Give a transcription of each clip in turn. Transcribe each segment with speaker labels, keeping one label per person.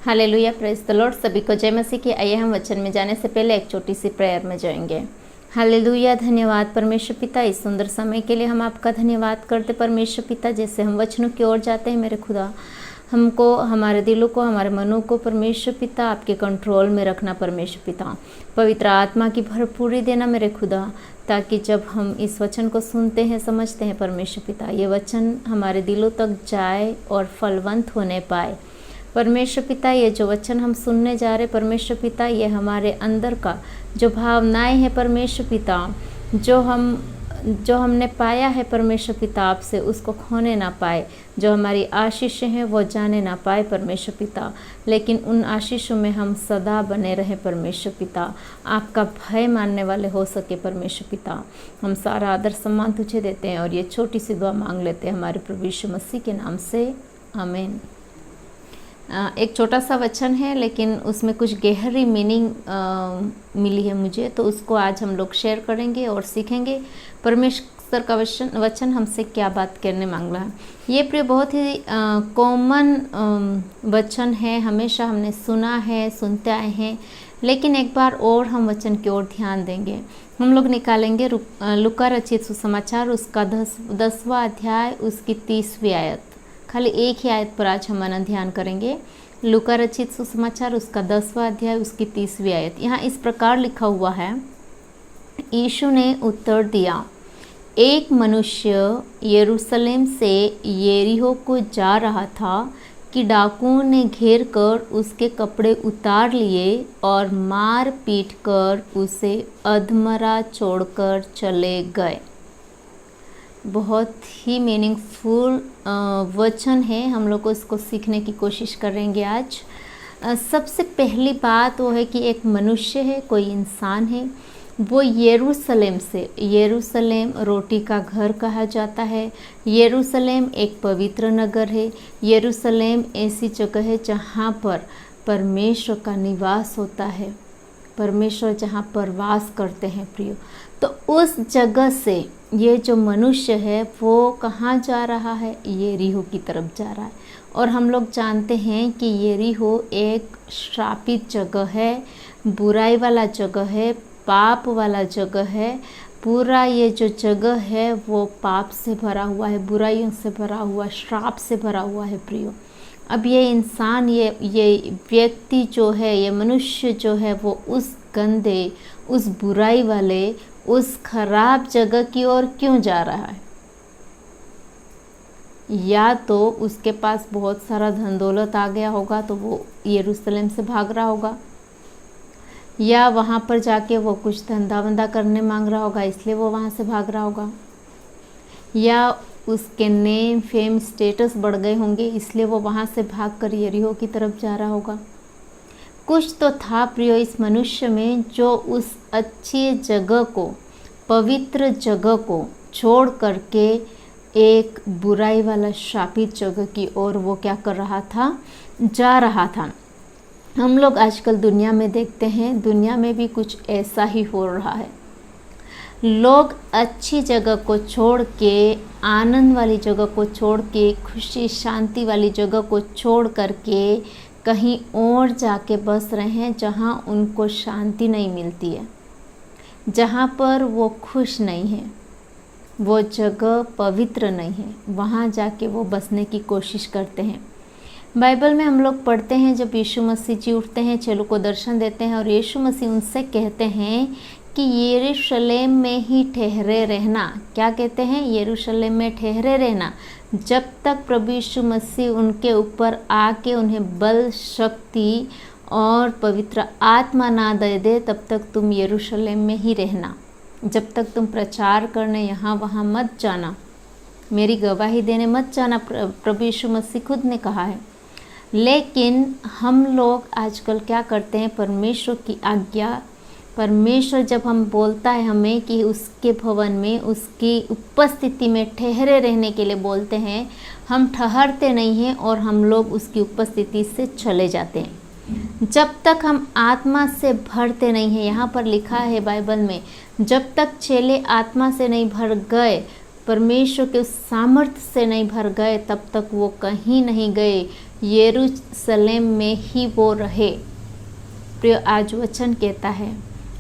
Speaker 1: Hallelujah, praise the Lord. सभी को जय मसीह की। आइए हम वचन में जाने से पहले एक छोटी सी प्रेयर में जाएंगे। हालेलुया, धन्यवाद परमेश्वर पिता, इस सुंदर समय के लिए हम आपका धन्यवाद करते परमेश्वर पिता। जैसे हम वचनों की ओर जाते हैं मेरे खुदा, हमको, हमारे दिलों को, हमारे मनों को परमेश्वर पिता आपके कंट्रोल में रखना परमेश्वर पिता। पवित्र आत्मा की भरपूरी देना मेरे खुदा, ताकि जब हम इस वचन को सुनते हैं, समझते हैं परमेश्वर पिता, ये वचन हमारे दिलों तक जाए और फलवंत होने पाए परमेश्वर पिता। ये जो वचन हम सुनने जा रहे परमेश्वर पिता, ये हमारे अंदर का जो भावनाएं हैं परमेश्वर पिता, जो हमने पाया है परमेश्वर पिता आपसे, उसको खोने ना पाए। जो हमारी आशीषें हैं वो जाने ना पाए परमेश्वर पिता, लेकिन उन आशीषों में हम सदा बने रहे परमेश्वर पिता। आपका भय मानने वाले हो सके परमेश्वर पिता। हम सारा आदर सम्मान तुझे देते हैं और ये छोटी सी दुआ मांग लेते हैं हमारे प्रभु यीशु मसीह के नाम से, आमीन। एक छोटा सा वचन है, लेकिन उसमें कुछ गहरी मीनिंग मिली है मुझे, तो उसको आज हम लोग शेयर करेंगे और सीखेंगे परमेश्वर का वचन हमसे क्या बात करने मांग रहा है। ये प्रिय बहुत ही कॉमन वचन है, हमेशा हमने सुना है, सुनते आए हैं, लेकिन एक बार और हम वचन की ओर ध्यान देंगे। हम लोग निकालेंगे लूका रचित सुसमाचार, उसका 10वां अध्याय, उसकी 30वीं आयत। खाली एक ही आयत पर आज हम ध्यान करेंगे। लूका रचित सुसमाचार, उसका 10वां अध्याय, उसकी 30वीं आयत। यहाँ इस प्रकार लिखा हुआ है, यीशु ने उत्तर दिया, एक मनुष्य यरूशलेम से यरीहो को जा रहा था कि डाकुओं ने घेर कर उसके कपड़े उतार लिए और मार पीट कर उसे अधमरा छोड़कर चले गए। बहुत ही मीनिंगफुल वचन है, हम लोग को इसको सीखने की कोशिश करेंगे आज। सबसे पहली बात वो है कि एक मनुष्य है, कोई इंसान है, वो यरूशलेम से, यरूशलेम रोटी का घर कहा जाता है। यरूशलेम एक पवित्र नगर है। यरूशलेम ऐसी जगह है जहाँ पर परमेश्वर का निवास होता है, परमेश्वर जहाँ पर वास करते हैं प्रियो। तो उस जगह से ये जो मनुष्य है वो कहाँ जा रहा है? यरीहो की तरफ जा रहा है। और हम लोग जानते हैं कि यरीहो एक श्रापित जगह है, बुराई वाला जगह है, पाप वाला जगह है। पूरा ये जो जगह है वो पाप से भरा हुआ है, बुराइयों से भरा हुआ, श्राप से भरा हुआ है प्रियो। अब ये इंसान, ये व्यक्ति जो है, ये मनुष्य जो है, वो उस गंदे, उस बुराई वाले, उस खराब जगह की ओर क्यों जा रहा है? या तो उसके पास बहुत सारा धन दौलत आ गया होगा तो वो यरूशलेम से भाग रहा होगा, या वहाँ पर जाके वो कुछ धंधा वंधा करने मांग रहा होगा इसलिए वो वहाँ से भाग रहा होगा, या उसके नेम फेम स्टेटस बढ़ गए होंगे इसलिए वो वहाँ से भाग कर यरीहो की तरफ जा रहा होगा। कुछ तो था प्रियो इस मनुष्य में जो उस अच्छी जगह को, पवित्र जगह को छोड़ करके एक बुराई वाला शापित जगह की ओर वो क्या कर रहा था? जा रहा था। हम लोग आजकल दुनिया में देखते हैं, दुनिया में भी कुछ ऐसा ही हो रहा है। लोग अच्छी जगह को छोड़ के, आनंद वाली जगह को छोड़ के, खुशी शांति वाली जगह को छोड़ करके कहीं और जाके बस रहे हैं जहाँ उनको शांति नहीं मिलती है, जहाँ पर वो खुश नहीं है, वो जगह पवित्र नहीं है, वहाँ जाके वो बसने की कोशिश करते हैं। बाइबल में हम लोग पढ़ते हैं जब यीशु मसीह जी उठते हैं, चेलों को दर्शन देते हैं और यीशु मसीह उनसे कहते हैं कि यरूशलेम में ही ठहरे रहना। क्या कहते हैं? यरूशलेम में ठहरे रहना। जब तक प्रभु यीशु मसीह उनके ऊपर आके उन्हें बल, शक्ति और पवित्र आत्मा ना दे दे, तब तक तुम यरूशलेम में ही रहना। जब तक तुम प्रचार करने यहाँ वहाँ मत जाना, मेरी गवाही देने मत जाना, प्रभु यीशु मसीह खुद ने कहा है। लेकिन हम लोग आजकल क्या करते हैं? परमेश्वर की आज्ञा, परमेश्वर जब हम बोलता है हमें कि उसके भवन में, उसकी उपस्थिति में ठहरे रहने के लिए बोलते हैं, हम ठहरते नहीं हैं और हम लोग उसकी उपस्थिति से चले जाते हैं। जब तक हम आत्मा से भरते नहीं हैं, यहाँ पर लिखा है बाइबल में, जब तक चेले आत्मा से नहीं भर गए, परमेश्वर के उस सामर्थ्य से नहीं भर गए, तब तक वो कहीं नहीं गए। यरूशलेम में ही वो रहे। प्रिय, आज वचन कहता है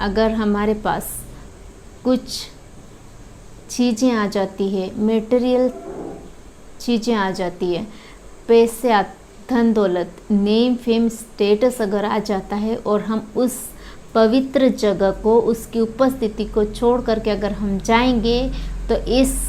Speaker 1: अगर हमारे पास कुछ चीज़ें आ जाती है, मटेरियल चीज़ें आ जाती है, पैसे, धन दौलत, नेम फेम, स्टेटस अगर आ जाता है और हम उस पवित्र जगह को, उसकी उपस्थिति को छोड़ करके अगर हम जाएंगे तो इस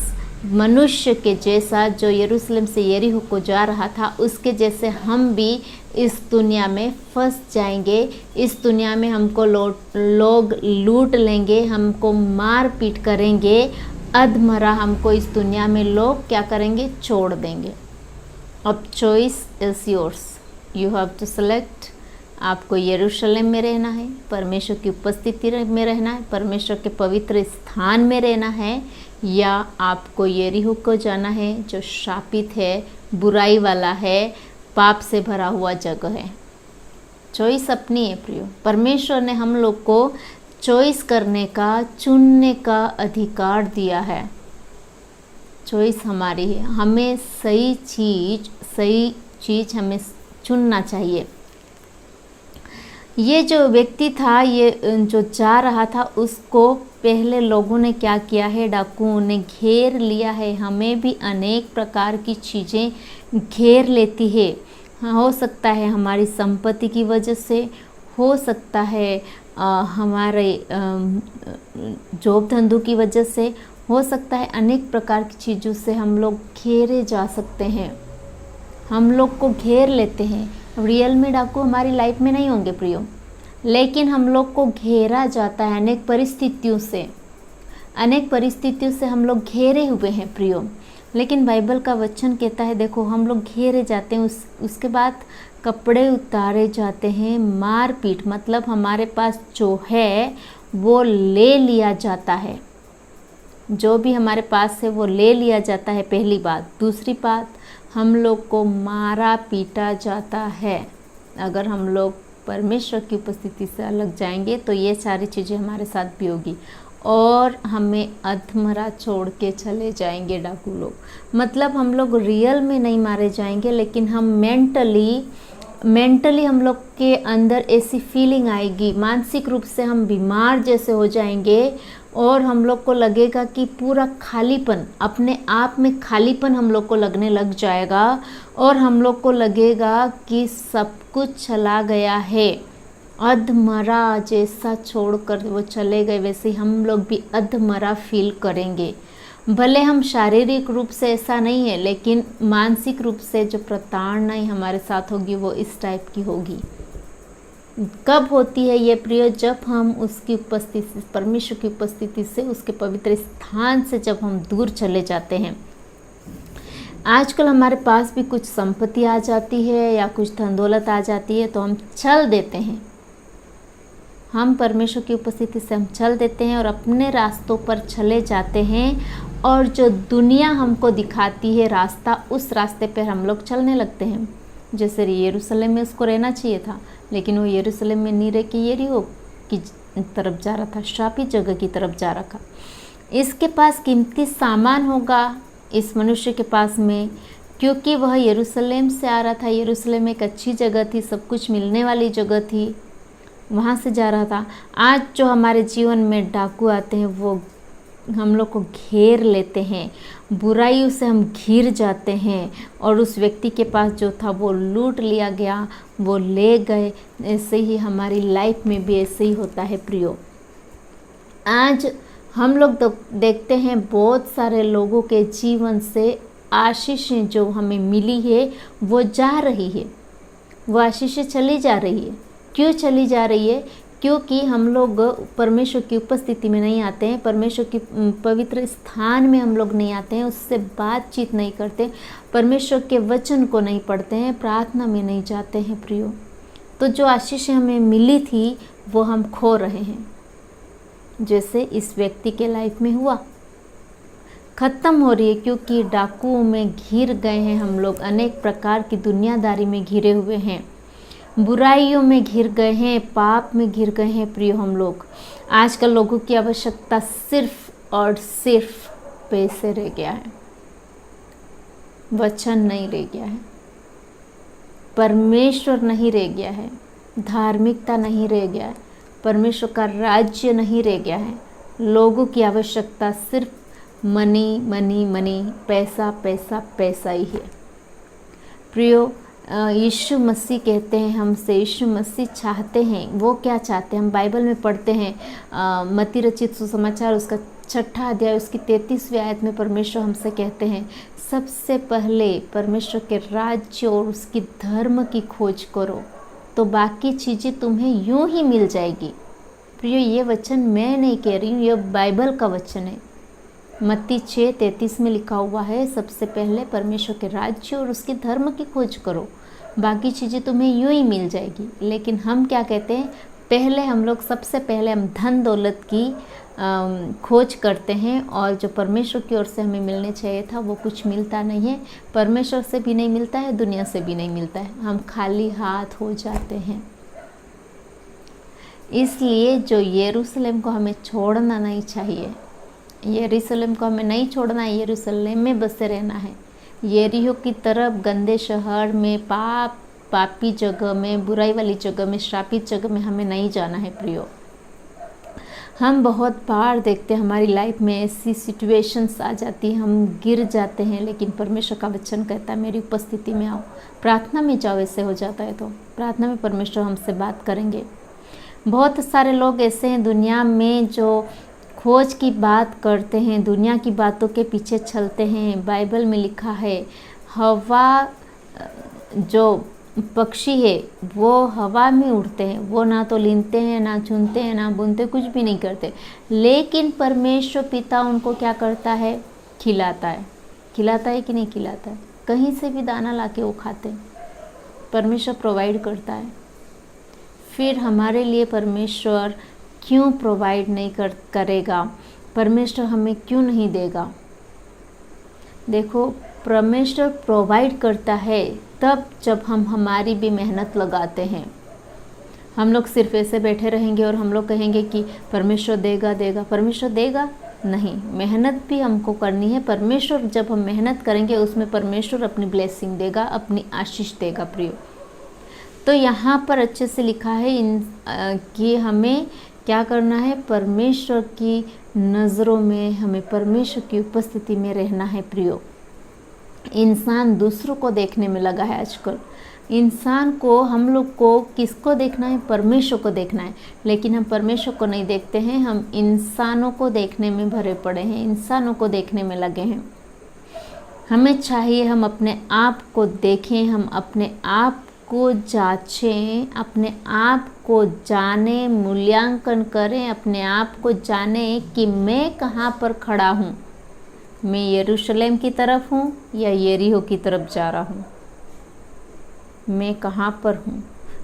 Speaker 1: मनुष्य के जैसा जो यरूशलेम से यरीहो को जा रहा था, उसके जैसे हम भी इस दुनिया में फंस जाएंगे। इस दुनिया में हमको लोग लूट लेंगे, हमको मार पीट करेंगे, अधमरा हमको इस दुनिया में लोग क्या करेंगे, छोड़ देंगे। अब choice is yours, you have to select. आपको यरूशलेम में रहना है, परमेश्वर की उपस्थिति में रहना है, परमेश्वर के पवित्र स्थान में रहना है, या आपको यरीहो को जाना है जो शापित है, बुराई वाला है, पाप से भरा हुआ जगह है। चॉइस अपनी है प्रियो। परमेश्वर ने हम लोग को चॉइस करने का, चुनने का अधिकार दिया है। चॉइस हमारी है, हमें सही चीज़ हमें चुनना चाहिए। ये जो व्यक्ति था, ये जो जा रहा था, उसको पहले लोगों ने क्या किया है, डाकुओं ने घेर लिया है। हमें भी अनेक प्रकार की चीज़ें घेर लेती है। हो सकता है हमारी संपत्ति की वजह से, हो सकता है हमारे जॉब धंधों की वजह से, हो सकता है अनेक प्रकार की चीज़ों से हम लोग घेरे जा सकते हैं, हम लोग को घेर लेते हैं। रियल में डाकू हमारी लाइफ में नहीं होंगे प्रियो, लेकिन हम लोग को घेरा जाता है अनेक परिस्थितियों से हम लोग घेरे हुए हैं प्रियो। लेकिन बाइबल का वचन कहता है, देखो हम लोग घेरे जाते हैं, उसके बाद कपड़े उतारे जाते हैं, मार पीट, मतलब हमारे पास जो है वो ले लिया जाता है, जो भी हमारे पास है वो ले लिया जाता है, पहली बात। दूसरी बात, हम लोग को मारा पीटा जाता है। अगर हम लोग परमेश्वर की उपस्थिति से अलग जाएंगे तो ये सारी चीज़ें हमारे साथ भी होगी, और हमें अधमरा छोड़ के चले जाएंगे डाकू लोग। मतलब हम लोग रियल में नहीं मारे जाएंगे, लेकिन हम मेंटली हम लोग के अंदर ऐसी फीलिंग आएगी, मानसिक रूप से हम बीमार जैसे हो जाएंगे, और हम लोग को लगेगा कि पूरा खालीपन, अपने आप में खालीपन हम लोग को लगने लग जाएगा, और हम लोग को लगेगा कि सब कुछ चला गया है। अधमरा जैसा छोड़कर वो चले गए, वैसे हम लोग भी अधमरा फील करेंगे। भले हम शारीरिक रूप से ऐसा नहीं है, लेकिन मानसिक रूप से जो प्रताड़ना हमारे साथ होगी वो इस टाइप की होगी। कब होती है ये प्रिय? जब हम उसकी उपस्थिति, परमेश्वर की उपस्थिति से, उसके पवित्र स्थान से जब हम दूर चले जाते हैं। आजकल हमारे पास भी कुछ संपत्ति आ जाती है या कुछ धन दौलत आ जाती है तो हम चल देते हैं, हम परमेश्वर की उपस्थिति से हम चल देते हैं और अपने रास्तों पर चले जाते हैं, और जो दुनिया हमको दिखाती है रास्ता, उस रास्ते पर हम लोग चलने लगते हैं। जैसे यरूशलेम में उसको रहना चाहिए था, लेकिन वो यरूशलेम में नहीं रह के यरीहो की तरफ जा रहा था, शापित जगह की तरफ जा रहा था। इसके पास कीमती सामान होगा इस मनुष्य के पास में, क्योंकि वह यरूशलेम से आ रहा था। यरूशलेम एक अच्छी जगह थी, सब कुछ मिलने वाली जगह थी, वहाँ से जा रहा था। आज जो हमारे जीवन में डाकू आते हैं वो हम लोग को घेर लेते हैं, बुराइयों से हम घिर जाते हैं, और उस व्यक्ति के पास जो था वो लूट लिया गया, वो ले गए। ऐसे ही हमारी लाइफ में भी ऐसे ही होता है प्रियो। आज हम लोग देखते हैं बहुत सारे लोगों के जीवन से आशीषें जो हमें मिली है वो जा रही है, वो आशीषें चली जा रही है। क्यों चली जा रही है? क्योंकि हम लोग परमेश्वर की उपस्थिति में नहीं आते हैं, परमेश्वर की पवित्र स्थान में हम लोग नहीं आते हैं, उससे बातचीत नहीं करते, परमेश्वर के वचन को नहीं पढ़ते हैं, प्रार्थना में नहीं जाते हैं प्रियो। तो जो आशीष हमें मिली थी वो हम खो रहे हैं, जैसे इस व्यक्ति के लाइफ में हुआ, ख़त्म हो रही है। क्योंकि डाकुओं में घिर गए हैं हम लोग, अनेक प्रकार की दुनियादारी में घिरे हुए हैं, बुराइयों में घिर गए हैं, पाप में घिर गए हैं प्रियो हम लोग। आजकल लोगों की आवश्यकता सिर्फ और सिर्फ पैसे रह गया है, वचन नहीं रह गया है। परमेश्वर नहीं रह गया है, धार्मिकता नहीं रह गया है, परमेश्वर का राज्य नहीं रह गया है। लोगों की आवश्यकता सिर्फ मनी मनी मनी, पैसा पैसा पैसा ही है। प्रियो, यीशु मसीह कहते हैं हमसे, यीशु मसीह चाहते हैं, वो क्या चाहते हैं? हम बाइबल में पढ़ते हैं, मत्ती रचित सुसमाचार उसका 6 अध्याय उसकी 33वीं आयत में परमेश्वर हमसे कहते हैं, सबसे पहले परमेश्वर के राज्य और उसकी धर्म की खोज करो तो बाकी चीज़ें तुम्हें यूं ही मिल जाएगी। प्रियो, ये वचन मैं नहीं कह रही हूँ, ये बाइबल का वचन है। मत्ती 6:33 में लिखा हुआ है, सबसे पहले परमेश्वर के राज्य और उसके धर्म की खोज करो, बाकी चीज़ें तुम्हें यूं ही मिल जाएगी। लेकिन हम क्या कहते हैं? पहले हम लोग सबसे पहले हम धन दौलत की खोज करते हैं, और जो परमेश्वर की ओर से हमें मिलने चाहिए था वो कुछ मिलता नहीं है। परमेश्वर से भी नहीं मिलता है, दुनिया से भी नहीं मिलता है, हम खाली हाथ हो जाते हैं। इसलिए जो यरूशलेम को हमें छोड़ना नहीं चाहिए, यरूशलेम को हमें नहीं छोड़ना है, यरूशलेम में बसे रहना है। यरीहो की तरफ गंदे शहर में, पापी जगह में, बुराई वाली जगह में, श्रापित जगह में हमें नहीं जाना है। प्रियो, हम बहुत बार देखते हैं हमारी लाइफ में ऐसी सिचुएशंस आ जाती है, हम गिर जाते हैं, लेकिन परमेश्वर का वचन कहता है मेरी उपस्थिति में आओ, प्रार्थना में जाओ। ऐसे हो जाता है तो प्रार्थना में परमेश्वर हमसे बात करेंगे। बहुत सारे लोग ऐसे हैं दुनिया में जो खोज की बात करते हैं, दुनिया की बातों के पीछे चलते हैं। बाइबल में लिखा है, हवा जो पक्षी है वो हवा में उड़ते हैं, वो ना तो लीनते हैं, ना चुनते हैं, ना बुनते, कुछ भी नहीं करते, लेकिन परमेश्वर पिता उनको क्या करता है? खिलाता है। खिलाता है कि नहीं खिलाता है? कहीं से भी दाना लाके वो खाते हैं, परमेश्वर प्रोवाइड करता है। फिर हमारे लिए परमेश्वर क्यों प्रोवाइड नहीं करेगा? परमेश्वर हमें क्यों नहीं देगा? देखो, परमेश्वर प्रोवाइड करता है तब जब हम हमारी भी मेहनत लगाते हैं। हम लोग सिर्फ ऐसे बैठे रहेंगे और हम लोग कहेंगे कि परमेश्वर देगा देगा, परमेश्वर देगा नहीं, मेहनत भी हमको करनी है। परमेश्वर जब हम मेहनत करेंगे उसमें परमेश्वर अपनी ब्लेसिंग देगा, अपनी आशीष देगा। प्रियो, तो यहाँ पर अच्छे से लिखा है कि हमें क्या करना है? परमेश्वर की नज़रों में हमें परमेश्वर की उपस्थिति में रहना है। प्रियो, इंसान दूसरों को देखने में लगा है आजकल। इंसान को, हम लोग को किसको देखना है? परमेश्वर को देखना है, लेकिन हम परमेश्वर को नहीं देखते हैं, हम इंसानों को देखने में भरे पड़े हैं, इंसानों को देखने में लगे हैं। हमें चाहिए हम अपने आप को देखें, हम अपने आप को जांचें, अपने आप को जानें, मूल्यांकन करें, अपने आप को जानें कि मैं कहाँ पर खड़ा हूँ। मैं यरूशलेम की तरफ हूँ या यरीहो की तरफ जा रहा हूँ? मैं कहाँ पर हूँ?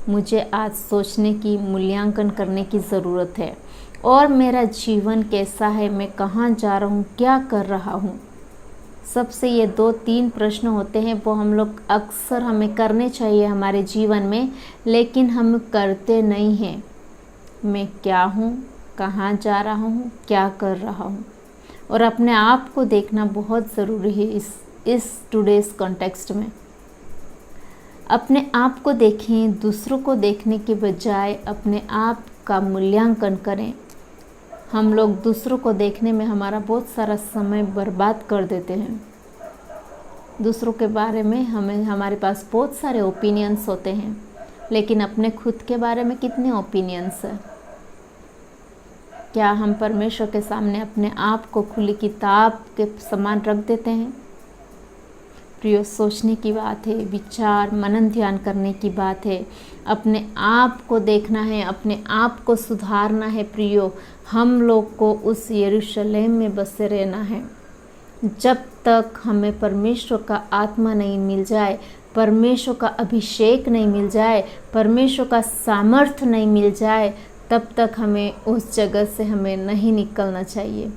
Speaker 1: मुझे आज सोचने की, मूल्यांकन करने की ज़रूरत है। और मेरा जीवन कैसा है? मैं कहाँ जा रहा हूँ? क्या कर रहा हूँ? सबसे ये 2-3 प्रश्न होते हैं, वो हम लोग अक्सर हमें करने चाहिए हमारे जीवन में, लेकिन हम करते नहीं हैं। मैं क्या हूँ? कहाँ जा रहा हूँ? क्या कर रहा हूँ? और अपने आप को देखना बहुत ज़रूरी है इस टुडेज़ कॉन्टेक्स्ट में। अपने आप को देखें, दूसरों को देखने के बजाय अपने आप का मूल्यांकन करें। हम लोग दूसरों को देखने में हमारा बहुत सारा समय बर्बाद कर देते हैं। दूसरों के बारे में हमारे पास बहुत सारे ओपिनियंस होते हैं, लेकिन अपने खुद के बारे में कितने ओपिनियंस हैं? क्या हम परमेश्वर के सामने अपने आप को खुली किताब के समान रख देते हैं? प्रियो, सोचने की बात है, विचार मनन ध्यान करने की बात है। अपने आप को देखना है, अपने आप को सुधारना है। प्रियो, हम लोग को उस यरूशलेम में बसे रहना है। जब तक हमें परमेश्वर का आत्मा नहीं मिल जाए, परमेश्वर का अभिषेक नहीं मिल जाए, परमेश्वर का सामर्थ्य नहीं मिल जाए, तब तक हमें उस जगह से हमें नहीं निकलना चाहिए।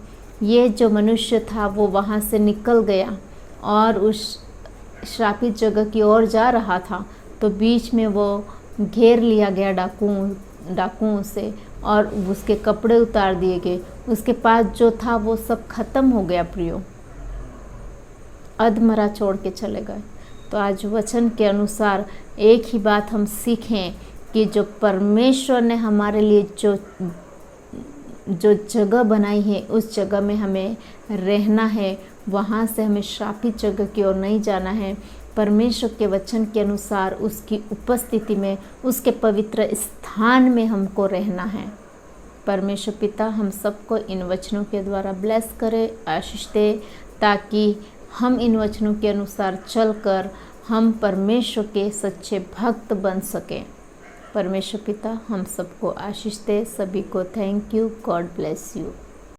Speaker 1: ये जो मनुष्य था वो वहाँ से निकल गया और उस श्रापित जगह की ओर जा रहा था, तो बीच में वो घेर लिया गया डाकुओं से और उसके कपड़े उतार दिए गए। उसके पास जो था वो सब खत्म हो गया। प्रियो, अधमरा छोड़ के चले गए। तो आज वचन के अनुसार एक ही बात हम सीखें कि जो परमेश्वर ने हमारे लिए जो जगह बनाई है उस जगह में हमें रहना है, वहाँ से हमें श्रापित जगह की ओर नहीं जाना है। परमेश्वर के वचन के अनुसार उसकी उपस्थिति में, उसके पवित्र स्थान में हमको रहना है। परमेश्वर पिता हम सबको इन वचनों के द्वारा ब्लेस करे, आशीष दे, ताकि हम इन वचनों के अनुसार चलकर हम परमेश्वर के सच्चे भक्त बन सकें। परमेश्वर पिता हम सबको आशीष दे। सभी को thank you. God bless you.